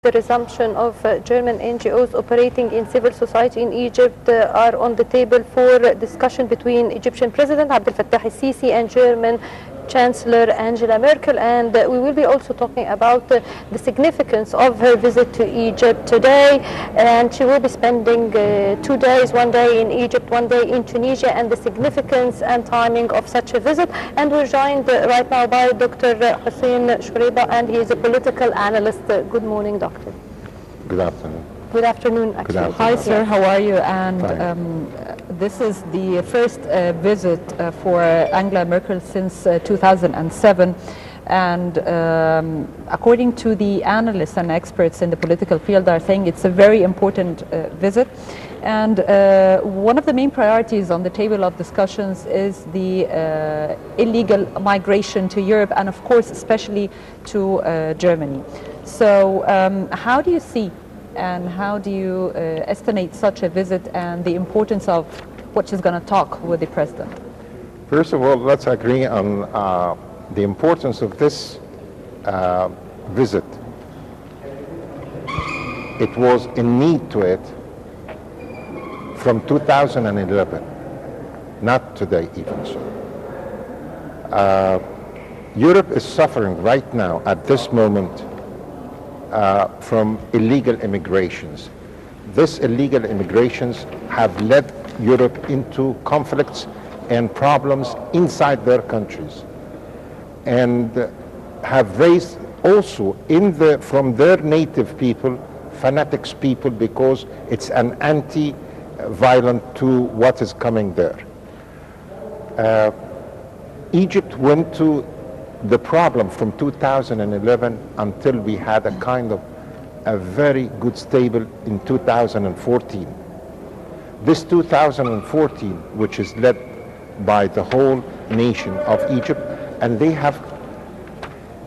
The resumption of German NGOs operating in civil society in Egypt are on the table for discussion between Egyptian President Abdel Fattah el-Sisi and German Chancellor Angela Merkel, and we will be also talking about the significance of her visit to Egypt today. And she will be spending 2 days, 1 day in Egypt, 1 day in Tunisia, and the significance and timing of such a visit. And we're joined right now by Dr. Hussein Shoreba, and he is a political analyst. Good morning, Doctor. Good afternoon. Good afternoon, actually. Good afternoon. Hi, sir. How are you? And this is the first visit for Angela Merkel since 2007. And according to the analysts and experts in the political field, are saying it's a very important visit. And one of the main priorities on the table of discussions is the illegal migration to Europe, and of course, especially to Germany. So how do you see and how do you estimate such a visit and the importance of what she's going to talk with the president? First of all, let's agree on the importance of this visit. It was a need to it from 2011, not today even so. Europe is suffering right now at this moment from illegal immigrations. These illegal immigrations have led Europe into conflicts and problems inside their countries, and have raised also from their native people, fanatics people, because it's an anti-violent to what is coming there. Egypt went to the problem from 2011 until we had a kind of a very good stable in 2014. This 2014, which is led by the whole nation of Egypt, and they have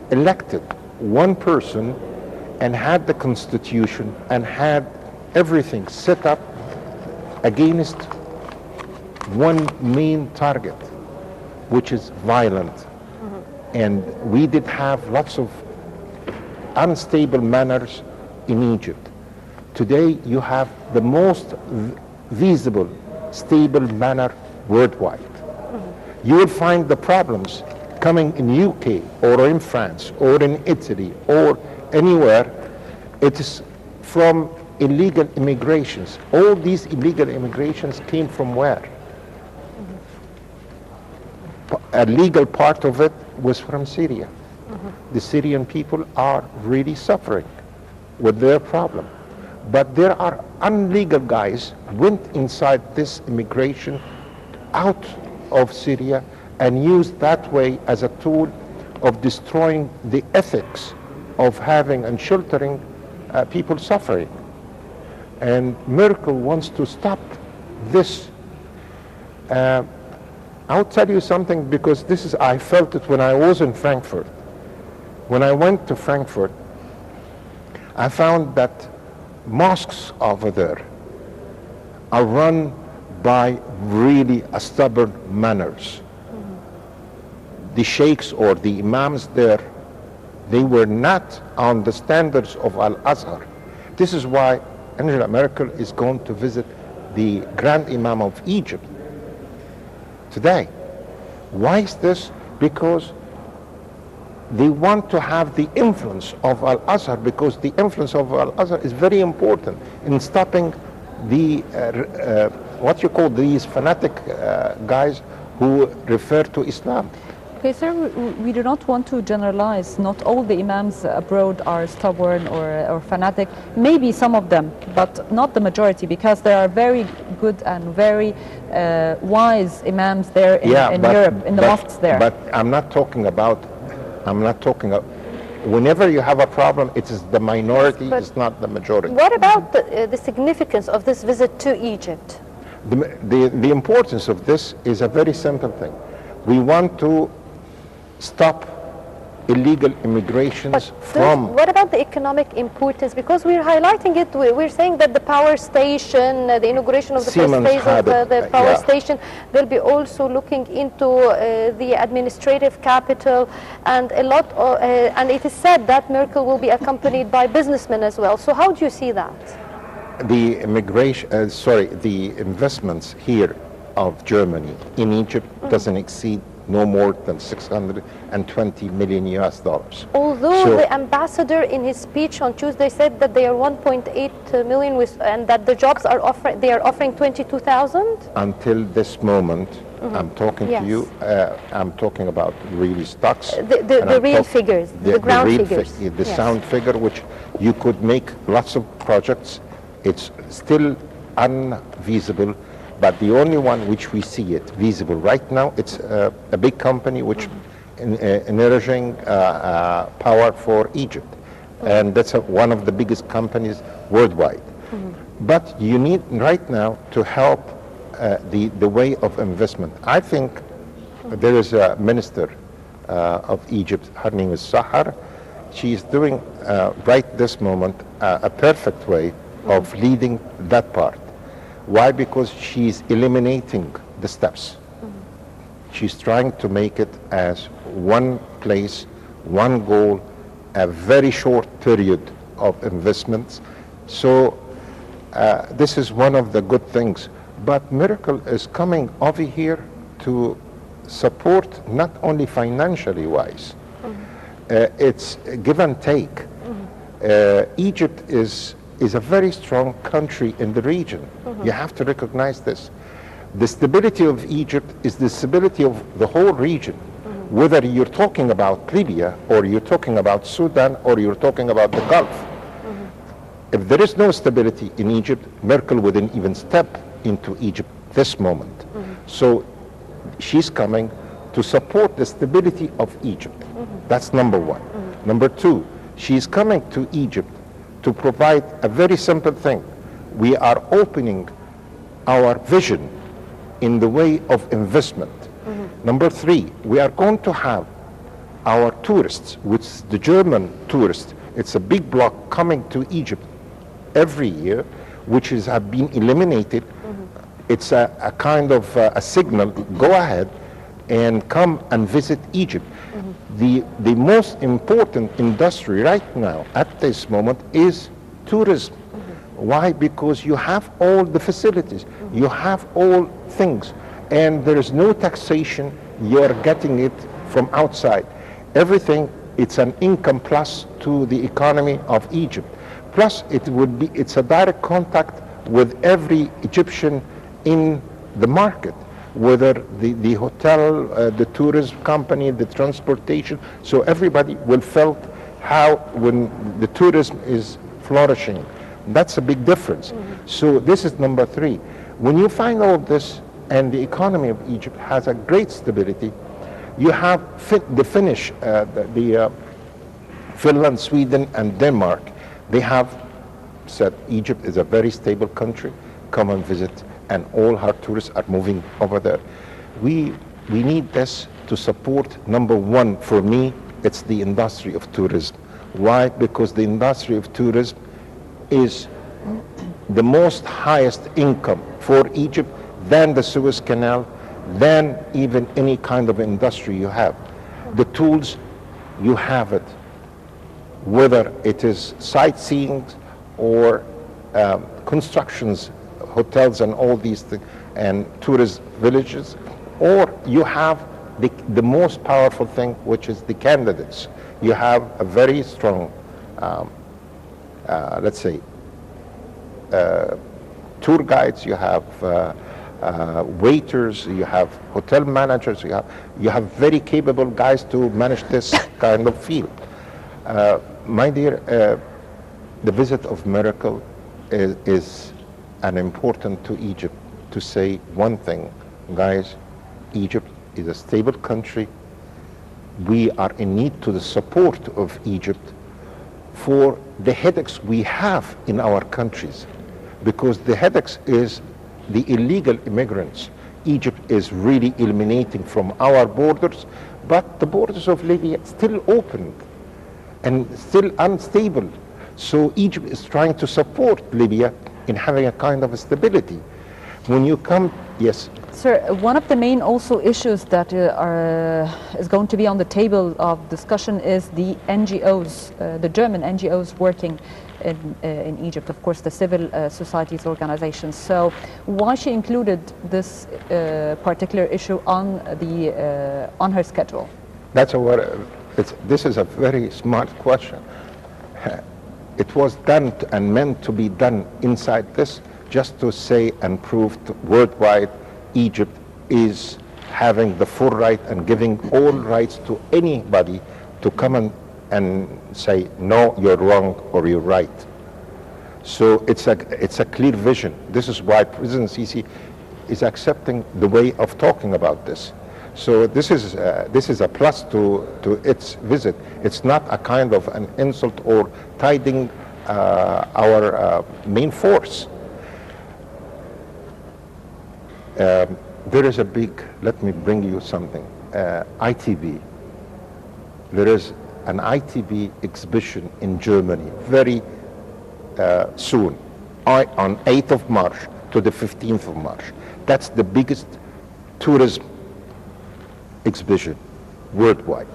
elected one person and had the constitution and had everything set up against one main target, which is violent. And we did have lots of unstable manners in Egypt. Today you have the most visible, stable manner worldwide. You will find the problems coming in UK or in France or in Italy or anywhere. It is from illegal immigrations. All these illegal immigrations came from where? A legal part of it was from Syria. The Syrian people are really suffering with their problem. But there are unlegal guys went inside this immigration out of Syria and used that way as a tool of destroying the ethics of having and sheltering people suffering. And Merkel wants to stop this. I'll tell you something, because I felt it when I was in Frankfurt. When I went to Frankfurt, I found that mosques over there are run by really stubborn manners. The sheikhs or the imams there, they were not on the standards of Al-Azhar. This is why Angela Merkel is going to visit the Grand Imam of Egypt today. Why is this? Because they want to have the influence of Al-Azhar, because the influence of Al-Azhar is very important in stopping the, what you call these fanatic guys who refer to Islam. Okay, sir, we do not want to generalize. Not all the imams abroad are stubborn or fanatic. Maybe some of them, but not the majority, because there are very good and very wise imams there in Europe, in the mosques there. But I'm not talking about, whenever you have a problem, it is the minority, it's not the majority. What about the significance of this visit to Egypt? The importance of this is a very simple thing. We want to stop illegal immigrations from... What about the economic importance? Because we're highlighting it, we're saying that the power station, the inauguration of the first phase of the power station, they'll be also looking into the administrative capital, and a lot of, and it is said that Merkel will be accompanied by businessmen as well. So how do you see that? The immigration, the investments here of Germany in Egypt doesn't exceed no more than 620 million US dollars. Although the ambassador in his speech on Tuesday said that they are 1.8 million and that the jobs are offering 22,000? Until this moment, I'm talking to you, I'm talking about really stocks. The real figures, the ground figures. The sound figure, which you could make lots of projects. It's still unfeasible. But the only one which we see it visible right now, it's a big company which encouraging power for Egypt. And that's one of the biggest companies worldwide. But you need right now to help the way of investment. I think there is a minister of Egypt, her name is Sahar. She's doing right this moment a perfect way of leading that part. Why? Because she's eliminating the steps. She's trying to make it as one place, one goal, a very short period of investments. So this is one of the good things. But Merkel is coming over here to support not only financially wise, it's give and take. Egypt is a very strong country in the region. You have to recognize this. The stability of Egypt is the stability of the whole region. Whether you're talking about Libya, or you're talking about Sudan, or you're talking about the Gulf. If there is no stability in Egypt, Merkel wouldn't even step into Egypt this moment. So she's coming to support the stability of Egypt. That's number one. Number two, she's coming to Egypt to provide a very simple thing. We are opening our vision in the way of investment. Number three, we are going to have our tourists, which is the German tourists, it's a big block coming to Egypt every year, which have been eliminated. It's a kind of a signal, go ahead and come and visit Egypt. The most important industry right now at this moment is tourism. Why? Because you have all the facilities, you have all things, and there is no taxation. You are getting it from outside. Everything, it's an income plus to the economy of Egypt. Plus it's a direct contact with every Egyptian in the market, whether the hotel, the tourism company, the transportation. So everybody will feel how when the tourism is flourishing. That's a big difference. So this is number three. When you find all of this, and the economy of Egypt has a great stability, you have the Finnish, Finland, Sweden, and Denmark. They have said Egypt is a very stable country. Come and visit, and all our tourists are moving over there. We need this to support. Number one, for me, it's the industry of tourism. Why? Because the industry of tourism is the most highest income for Egypt than the Suez Canal, than even any kind of industry you have. The tools, you have it. Whether it is sightseeing or constructions, hotels and all these things, and tourist villages, or you have the most powerful thing, which is the candidates. You have a very strong, let's say, tour guides, you have waiters, you have hotel managers, you have very capable guys to manage this kind of field. My dear, the visit of Merkel is an important to Egypt to say one thing, guys. Egypt is a stable country. We are in need to the support of Egypt for the headaches we have in our countries, because the headaches is the illegal immigrants. Egypt is really eliminating from our borders, but the borders of Libya still open and still unstable. So Egypt is trying to support Libya in having a kind of stability. When you come, yes. Sir, one of the main also issues that is going to be on the table of discussion is the NGOs, the German NGOs working in Egypt, of course, the civil societies organizations. So why she included this particular issue on her schedule? This is a very smart question. It was done and meant to be done inside this, just to say and prove worldwide Egypt is having the full right and giving all rights to anybody to come and say, no, you're wrong or you're right. So it's a clear vision. This is why President Sisi is accepting the way of talking about this. So this is a plus to its visit. It's not a kind of an insult or tiding our main force. There is a big, let me bring you something, ITB. There is an ITB exhibition in Germany very soon, on 8th of March to the 15th of March. That's the biggest tourism exhibition worldwide.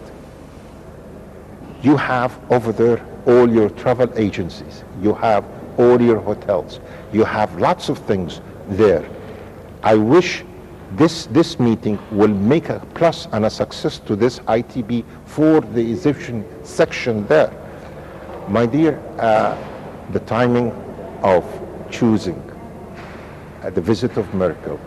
You have over there all your travel agencies, you have all your hotels, you have lots of things there. I wish this meeting will make a plus and a success to this ITB for the Egyptian section there. My dear, the timing of choosing the visit of Merkel,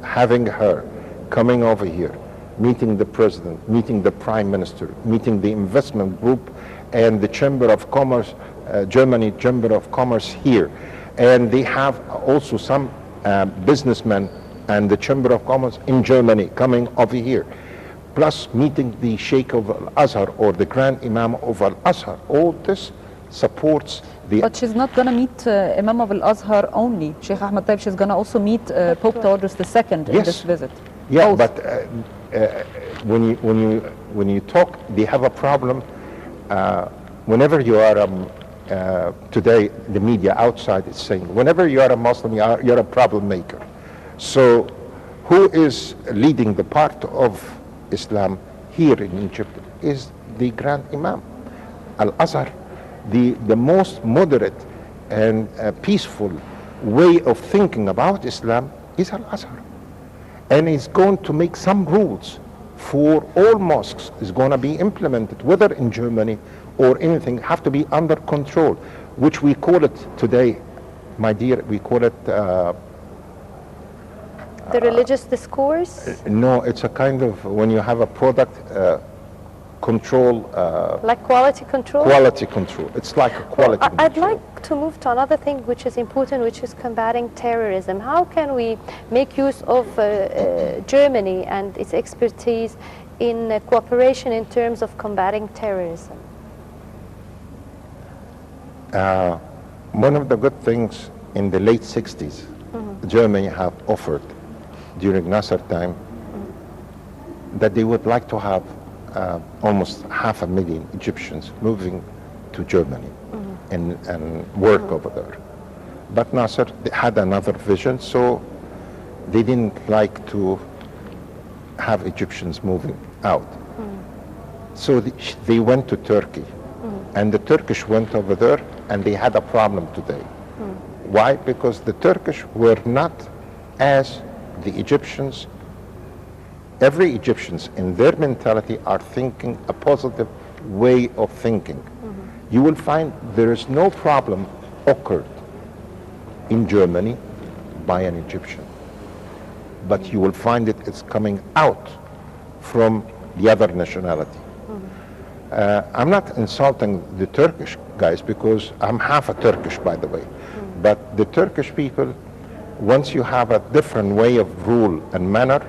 having her coming over here, meeting the president, meeting the prime minister, meeting the investment group and the Chamber of Commerce, Germany Chamber of Commerce here. And they have also some businessmen and the Chamber of Commerce in Germany coming over here. Plus meeting the Sheikh of Al-Azhar or the Grand Imam of Al-Azhar. All this supports the... But she's not going to meet Imam of Al-Azhar only. Sheikh Ahmed Taib, she's going to also meet Pope Tawadros II in this visit. Yeah, but when you talk, they have a problem. Whenever you are today, the media outside is saying, whenever you are a Muslim, you're a problem maker. So, who is leading the part of Islam here in Egypt is the Grand Imam. Al-Azhar, the most moderate and peaceful way of thinking about Islam is Al-Azhar. And he's going to make some rules for all mosques. Is going to be implemented, whether in Germany or anything, have to be under control, which we call it today, my dear, we call it... the religious discourse? No, it's a kind of, when you have a product control... like quality control? Quality control. It's like a quality control. I'd like to move to another thing which is important, which is combating terrorism. How can we make use of Germany and its expertise in cooperation in terms of combating terrorism? One of the good things in the late 60s, Germany have offered during Nasser time that they would like to have almost 500,000 Egyptians moving to Germany and work over there. But Nasser had another vision, so they didn't like to have Egyptians moving out. So they went to Turkey, and the Turkish went over there, and they had a problem today. Why? Because the Turkish were not as the Egyptians. Every Egyptians in their mentality are thinking a positive way of thinking. You will find there is no problem occurred in Germany by an Egyptian, but you will find it's coming out from the other nationality. I'm not insulting the Turkish guys because I'm half a Turkish, by the way, but the Turkish people, once you have a different way of rule and manner,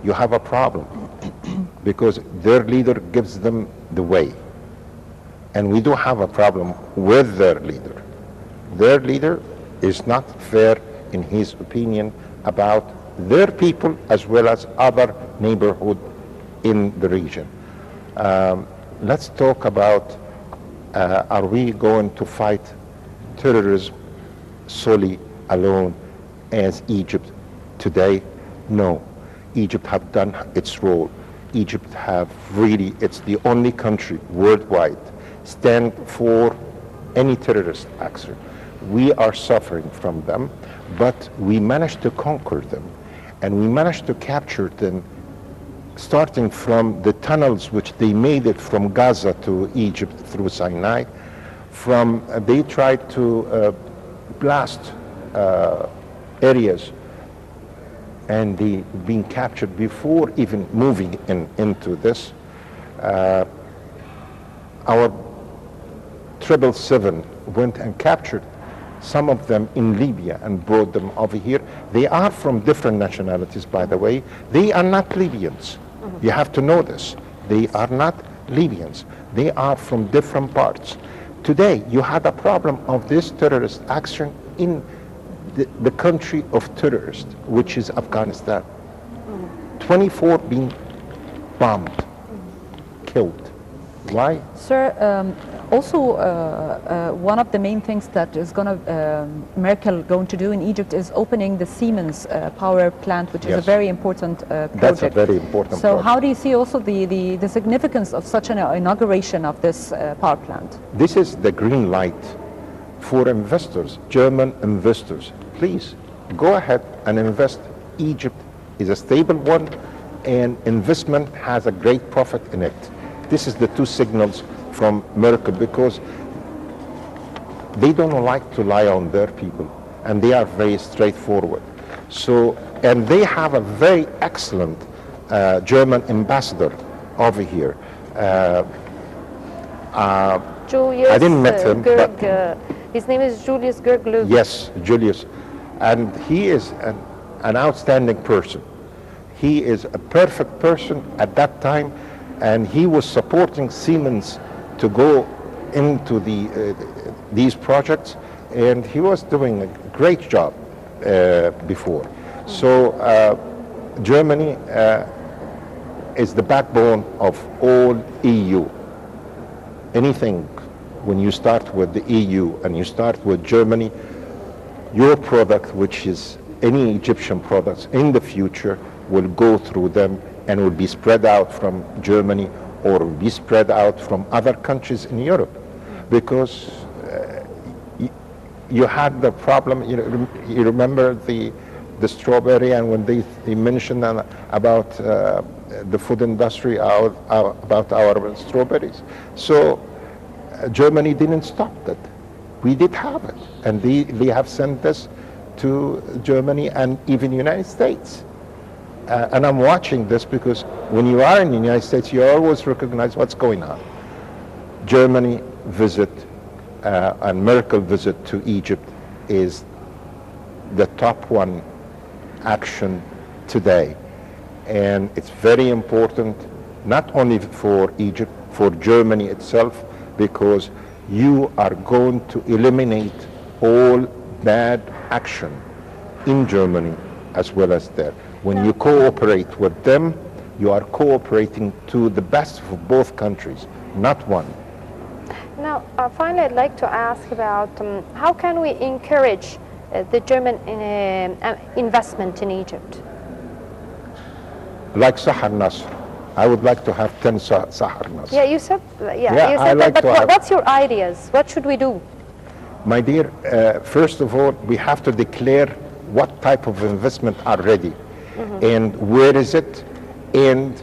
you have a problem because their leader gives them the way. And we do have a problem with their leader. Their leader is not fair in his opinion about their people as well as other neighborhood in the region. Let's talk about, are we going to fight terrorism solely alone as Egypt today? No. Egypt have done its role. Egypt have really, it's the only country worldwide stand for any terrorist action. We are suffering from them, but we managed to conquer them, and we managed to capture them, starting from the tunnels which they made it from Gaza to Egypt through Sinai. They tried to blast areas, and they being captured before even moving into this. Our 777 went and captured some of them in Libya and brought them over here. They are from different nationalities, by the way. They are not Libyans. You have to know this. They are not Libyans. They are from different parts. Today, you had a problem of this terrorist action in the country of terrorists, which is Afghanistan. 24 being bombed, killed. Why? Sir, also one of the main things that is going to Merkel going to do in Egypt is opening the Siemens power plant, which is a very important project. That's a very important So project. how do you see also the significance of such an inauguration of this power plant? This is the green light for investors, German investors. Please go ahead and invest. Egypt is a stable one, and investment has a great profit in it. This is the two signals from Merkel, because they don't like to lie on their people, and they are very straightforward. So, and they have a very excellent German ambassador over here. Julius I didn't meet him, but his name is Julius Gerglu. yes, Julius, and he is an outstanding person. He is a perfect person at that time, and he was supporting Siemens to go into these projects, and he was doing a great job before. So Germany is the backbone of all EU. Anything, when you start with the EU and you start with Germany, your product, which is any Egyptian products in the future, will go through them and will be spread out from Germany, or will be spread out from other countries in Europe. Because you had the problem, you remember the strawberry, and when they mentioned about the food industry, about our strawberries. So Germany didn't stop that. We did have it, and they have sent this to Germany and even United States. And I'm watching this because when you are in the United States, you always recognize what's going on. Germany visit and Merkel visit to Egypt is the top one action today. And it's very important, not only for Egypt, for Germany itself, because you are going to eliminate all bad action in Germany as well as there. When you cooperate with them, you are cooperating to the best of both countries, not one. Now, finally, I'd like to ask about how can we encourage the German investment in Egypt? Like Sahar Nasr. I would like to have 10 Sahar Nasr. Yeah, you said, you said I like that, but to have. what's your ideas? What should we do? My dear, first of all, we have to declare what type of investment are ready, and where is it, and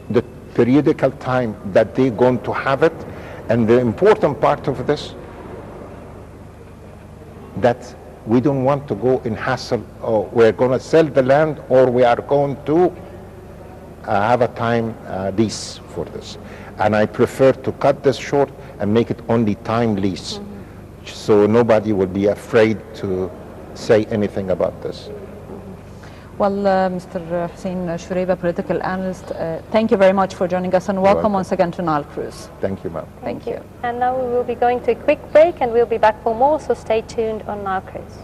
the periodical time that they're going to have it. And the important part of this, that we don't want to go in hassle, or we're going to sell the land, or we are going to have a time lease for this. And I prefer to cut this short and make it only time lease, so nobody will be afraid to say anything about this. Well, Mr. Hussein Shoreba, political analyst, thank you very much for joining us, and welcome once again to Nile Cruise. Thank you, ma'am. Thank you. And now we will be going to a quick break, and we'll be back for more, so stay tuned on Nile Cruise.